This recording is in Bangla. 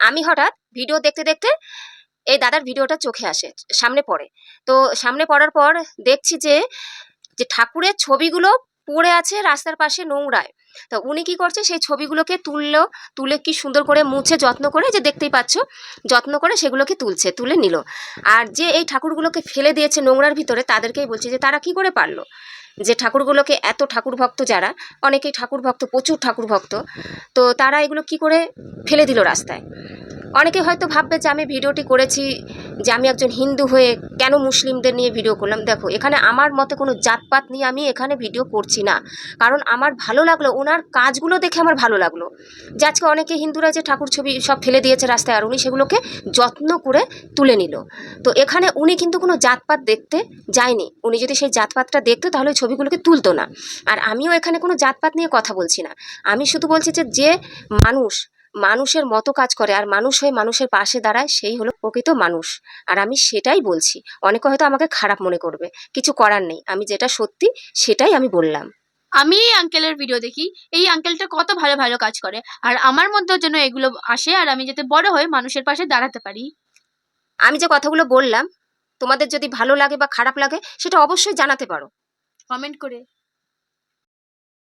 আমি হঠাৎ ভিডিও দেখতে দেখতে এই দাদার ভিডিওটা চোখে আসে, সামনে পড়ে। তো সামনে পড়ার পর দেখছি যে যে ঠাকুরের ছবিগুলো পড়ে আছে রাস্তার পাশে নোংরায়। তো উনি কি করছে, সেই ছবিগুলোকে তুললো, তুলে কি সুন্দর করে মুছে যত্ন করে, যে দেখতেই পাচ্ছ যত্ন করে সেগুলোকে তুলে নিল। আর যে এই ঠাকুরগুলোকে ফেলে দিয়েছে নোংরার ভিতরে, তাদেরকেই বলছি যে তারা কি করে পারলো, যে ঠাকুরগুলোকে, এত ঠাকুর ভক্ত যারা, অনেকেই ঠাকুর ভক্ত, প্রচুর ঠাকুর ভক্ত, তো তারা এগুলো কি করে ফেলে দিল রাস্তায়। অনেকে হয়তো ভাববে যে আমি ভিডিওটি করেছি যে আমি একজন হিন্দু হয়ে কেন মুসলিমদের নিয়ে ভিডিও করলাম। দেখো, এখানে আমার মতে কোনো জাতপাত নিয়ে আমি এখানে ভিডিও করছি না, কারণ আমার ভালো লাগলো, ওনার কাজগুলো দেখে আমার ভালো লাগলো যে আজকে অনেকে হিন্দুরা যে ঠাকুর ছবি সব ফেলে দিয়েছে রাস্তায়, আর উনি সেগুলোকে যত্ন করে তুলে নিল। তো এখানে উনি কিন্তু কোনো জাতপাত দেখতে যায়নি, উনি যদি সেই জাতপাতটা দেখতো তাহলে ওই ছবিগুলোকে তুলতো না। আর আমিও এখানে কোনো জাতপাত নিয়ে কথা বলছি না, আমি শুধু বলছি যে যে মানুষ মানুষের মতো কাজ করে আর মানুষ হয়ে মানুষের পাশে দাঁড়ায়, সেই হলো প্রকৃত মানুষ। আর আমি সেটাই বলছি। অনেকে হয়তো আমাকে খারাপ মনে করবে, কিছু করার নেই, আমি যেটা সত্যি সেটাই আমি বললাম। আমি এই আঙ্কেলের ভিডিও দেখি, এই আঙ্কেলটা কত ভালো ভালো কাজ করে, আর আমার মধ্যেও যেন এগুলো আসে, আর আমি যাতে বড় হয়ে মানুষের পাশে দাঁড়াতে পারি। আমি যে কথাগুলো বললাম, তোমাদের যদি ভালো লাগে বা খারাপ লাগে সেটা অবশ্যই জানাতে পারো কমেন্ট করে।